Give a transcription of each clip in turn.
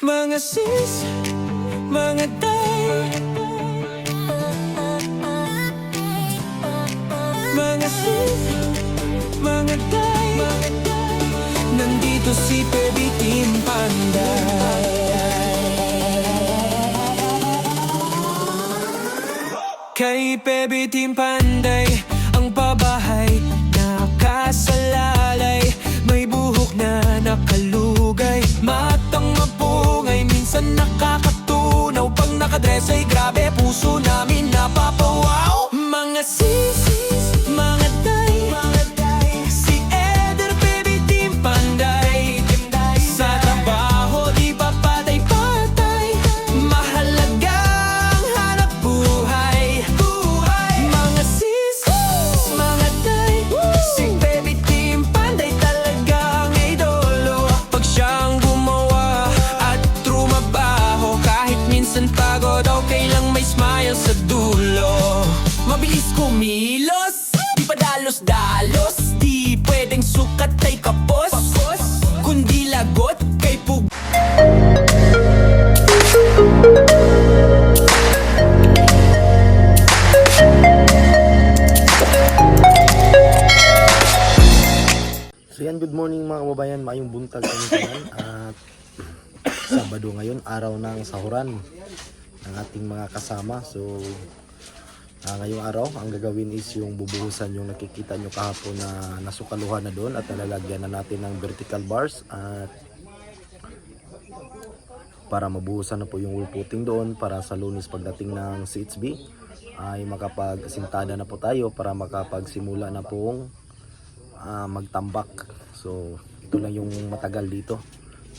Mga sis, mga day, mga sis, mga day, nandito si Baby Team Panday. Kay Baby Team Panday, ang pabahay nakasalalay, may buhok na nakalugay, matang mapungay, minsan nakakatunaw. Pag nakadress ay grabe, puso namin napapawaw. Mga sis, mga day, si Eder, Baby Team Panday. Sa trabaho di pa patay-patay, mahalagang hanap buhay. Mga sis, mga day, si Baby Team Panday talagang idolo. Pag siyang gumawa at trumabaho, kahit minsan pagod, okay lang may smile sa dulo. Mabilis kumilos, di pa dalos-dalos, di pwedeng sukat ay kapos, kundi lagot kay pug. So yan, good morning mga kababayan, maayong buntag sa inyo at Sabado ngayon, araw ng sahuran ng ating mga kasama. So ngayong araw, ang gagawin is yung bubuhusan yung nakikita nyo kahapon na nasukaluhan na doon, at nalalagyan na natin ng vertical bars at para mabuhusan na po yung wool putting doon, para sa Lunes pagdating ng CHB ay makapag-asintada na po tayo para makapagsimula na pong magtambak. So ito lang yung matagal dito.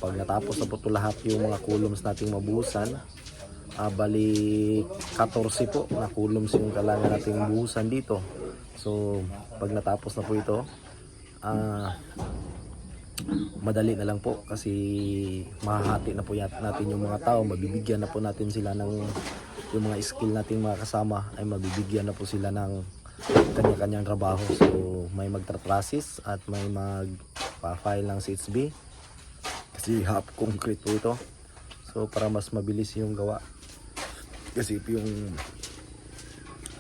Pag natapos na po ito lahat yung mga columns nating mabuhusan, bali 14 po na columns yung kailangan nating buhusan dito. So pag natapos na po ito, madali na lang po kasi mahahati na po natin yung mga tao, mabibigyan na po natin sila ng yung mga skill nating mga kasama, ay mabibigyan na po sila ng kanya-kanyang trabaho. So may magtra-trasis at may magpa-file ng CHB kasi half concrete po ito. So para mas mabilis yung gawa, kasi yung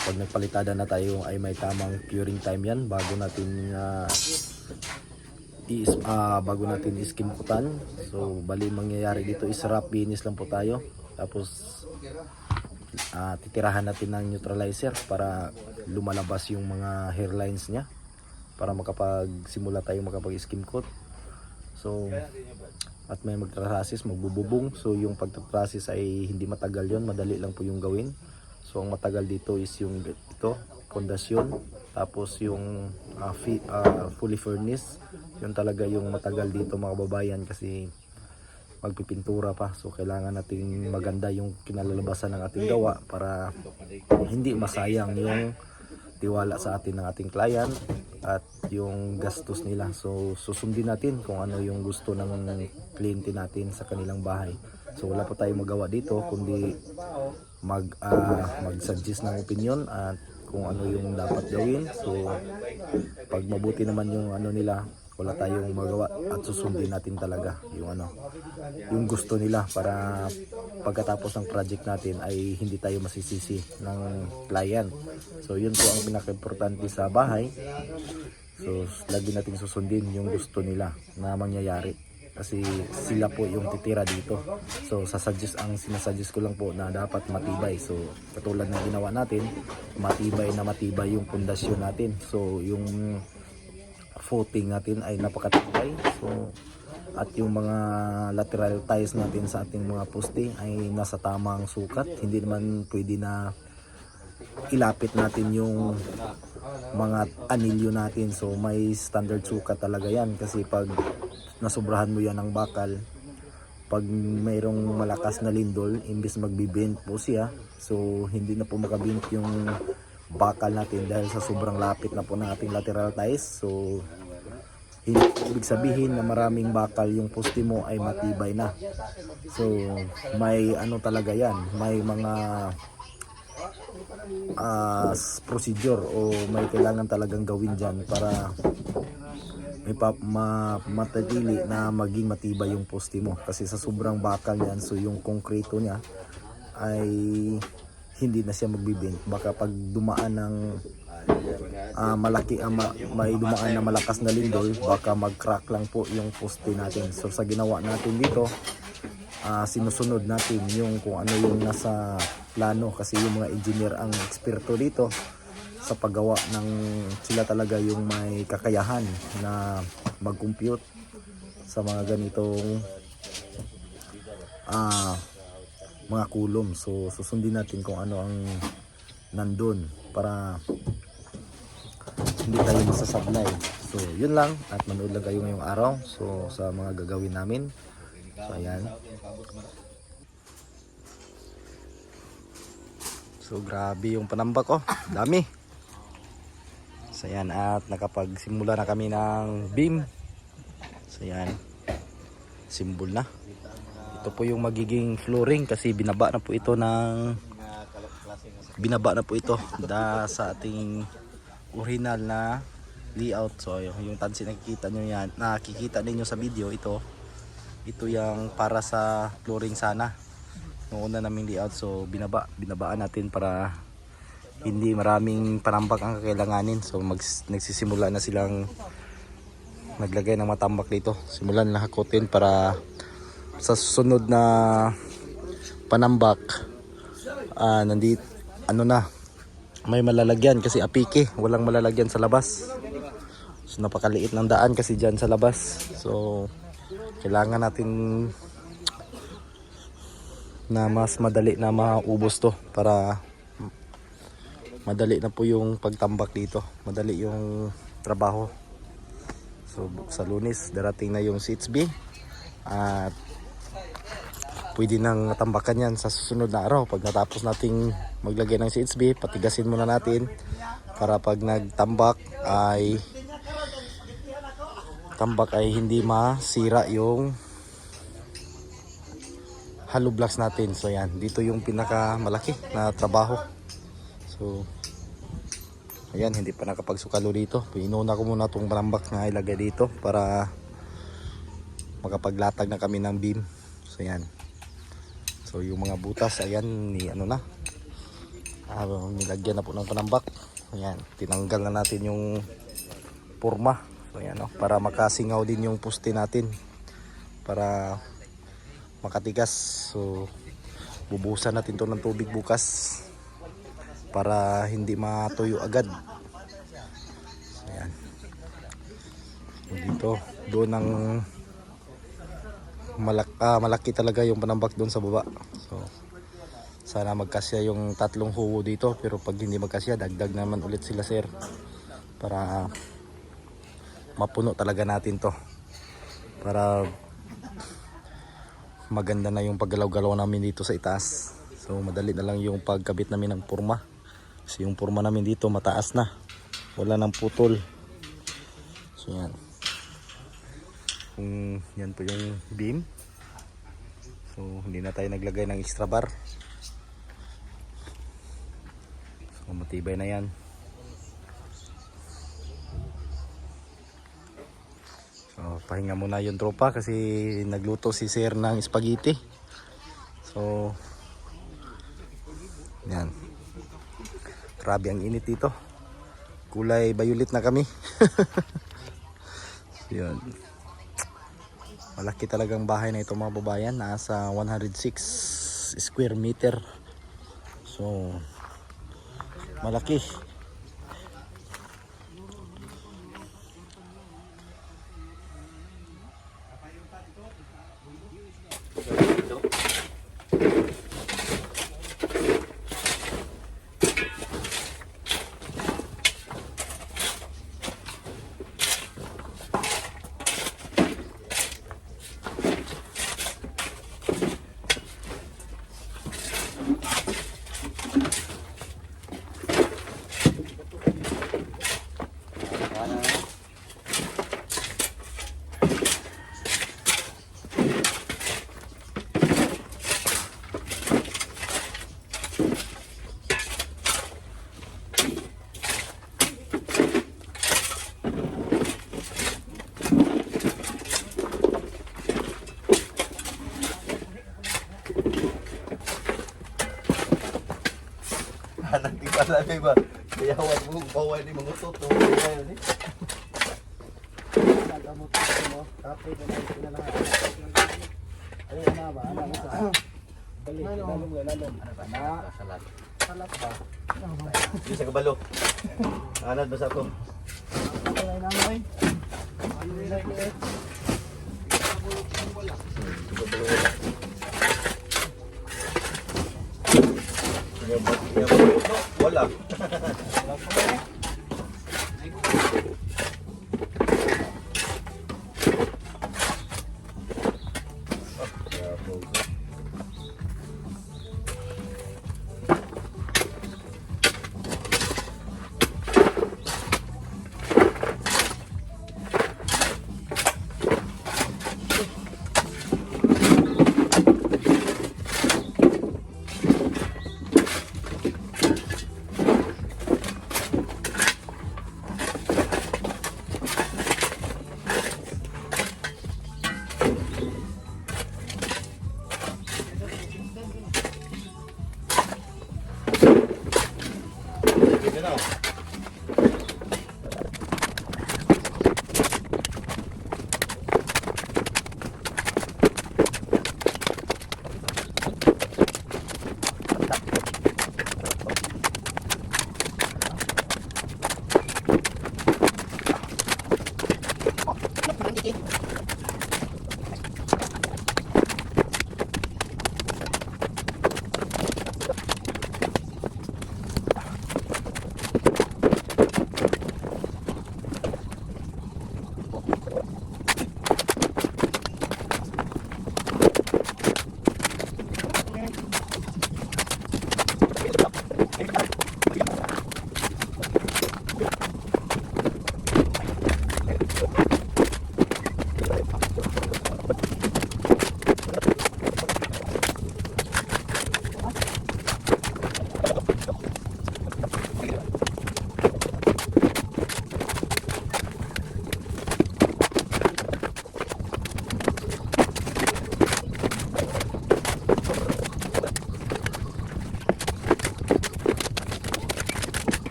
pag nagpalitada na tayo ay may tamang curing time yan bago natin bago natin iskimkutan. So bali mangyayari dito is wrap finish lang po tayo, tapos titirahan natin ng neutralizer para lumalabas yung mga hairlines nya para makapagsimula tayo makapag-skim coat. So at may magtrasis, magbububong. So yung pagtrasis ay hindi matagal yon, madali lang po yung gawin. So ang matagal dito is yung ito, pundasyon, tapos yung fully furnished, yun talaga yung matagal dito mga babayan, kasi magpipintura pa. So kailangan natin maganda yung kinalalabasan ng ating gawa para hindi masayang yung tiwala sa atin ng ating client at yung gastos nila. So susundin natin kung ano yung gusto ng kliyente natin sa kanilang bahay. So wala pa tayong magawa dito kundi mag-suggest ng opinion at kung ano yung dapat gawin. So pag mabuti naman yung ano nila, wala tayong magawa at susundin natin talaga yung gusto nila para pagkatapos ng project natin ay hindi tayo masisisi ng client. So yun po ang pinaka-importante sa bahay. So lagi nating susundin yung gusto nila na mangyayari kasi sila po yung titira dito. So ang sinasuggest ko lang po na dapat matibay. So katulad ng ginawa natin, matibay yung pundasyon natin. So yung footing natin ay napakatibay. So at yung mga lateral ties natin sa ating mga poste ay nasa tamang sukat. Hindi naman pwede na ilapit natin yung mga anilyo natin. So may standard sukat talaga yan, kasi pag nasubrahan mo yan ng bakal, pag mayroong malakas na lindol, imbis magbibend po siya, so hindi na po makabint yung bakal natin dahil sa sobrang lapit na po ng ating lateral ties. So ibig sabihin na maraming bakal yung poste mo ay matibay na. So may ano talaga yan, may mga procedure o may kailangan talagang gawin dyan para matatili na maging matibay yung poste mo. Kasi sa sobrang bakal yan, so yung konkreto niya ay hindi na siya magbibend. Baka pag dumaan ng may dumaan na malakas na lindol, baka mag-crack lang po yung poste natin. So sa ginawa natin dito, sinusunod natin yung kung ano yung nasa plano, kasi yung mga engineer ang eksperto dito sa paggawa ng, sila talaga yung may kakayahan na mag-compute sa mga ganitong mga kulom. So susundin natin kung ano ang nandun para hindi tayo masasablay. So yun lang, at manood lang kayo ngayong araw so sa mga gagawin namin. So ayan. So grabe yung panambak, oh, dami. So ayan, at nakapagsimula na kami ng beam. So ayan, simbol na. Ito po yung magiging flooring kasi binaba na po ito sa ating original na layout. So yung tansi nakikita nyo yan, nakikita ninyo sa video, ito yung para sa flooring sana noong una naming layout. So binabaan natin para hindi maraming panambak ang kakailanganin. So nagsisimula na silang naglagay ng matambak dito. Simulan na hakutin para sa susunod na panambak nandito may malalagyan, kasi apike, walang malalagyan sa labas. So napakaliit ng daan kasi dyan sa labas. So kailangan natin na mas madali na maubos to para madali na po yung pagtambak dito, madali yung trabaho. So sa Lunes darating na yung CHB at pwede nang tambakan yan sa susunod na araw. Pag natapos nating maglagay ng CHB, patigasin muna natin para pag nagtambak ay hindi masira yung hollow blocks natin. So yan, dito yung pinakamalaki na trabaho. So ayan, hindi pa nakapagsukalo dito. Inuna ko muna itong panambak na ilagay dito para makapaglatag na kami ng beam. So yan. So yung mga butas, ayan, nilagyan na po ng panambak. Ayan, tinanggal na natin yung porma. So ayan, para makasingaw din yung poste natin, para makatigas. So bubuhusan natin to ng tubig bukas para hindi matuyo agad. So ayan. So dito, doon ang malaki talaga yung panambak doon sa baba. So sana magkasya yung tatlong huwo dito, pero pag hindi magkasya, dagdag naman ulit sila sir para mapuno talaga natin to, para maganda na yung paggalaw-galaw namin dito sa itaas. So madali na lang yung pagkabit namin ng porma, kasi yung porma namin dito mataas na, wala nang putol. So yan, yan po yung beam. So hindi na tayo naglagay ng extra bar. So matibay na yan. So pahinga muna yung tropa kasi nagluto si sir ng spaghetti. So yan, grabe ang init dito, kulay violet na kami. Yan, malaki talagang bahay na ito mga babayan, nasa 106 square meter. So malaki. Hanang di pala may ba? Kaya wag mo bawal ni mga toto. Kaya ni. Bisa kabalo. Anad basa ko. Wala.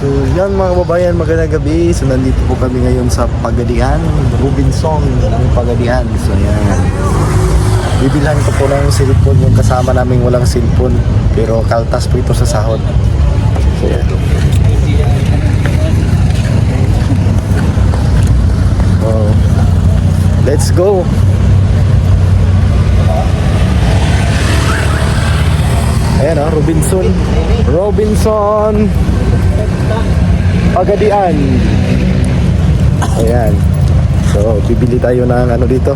So yan mga kababayan, magandang gabi. So nandito po kami ngayon sa Pagadian, Robinson, yung Pagadian. So yan. Bibilhan ko po ng cellphone yung kasama naming walang cellphone. Pero kaltas po ito sa sahod. So yan. Oh. Let's go! Ayan o, Robinson. Robinson! Pagadian. Ayan. So, bibili tayo ng ano dito.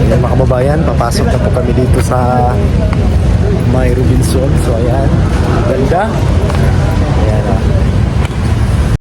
Ayan mga kababayan, papasok na po kami dito sa may Robinson. So, ayan. Ganda.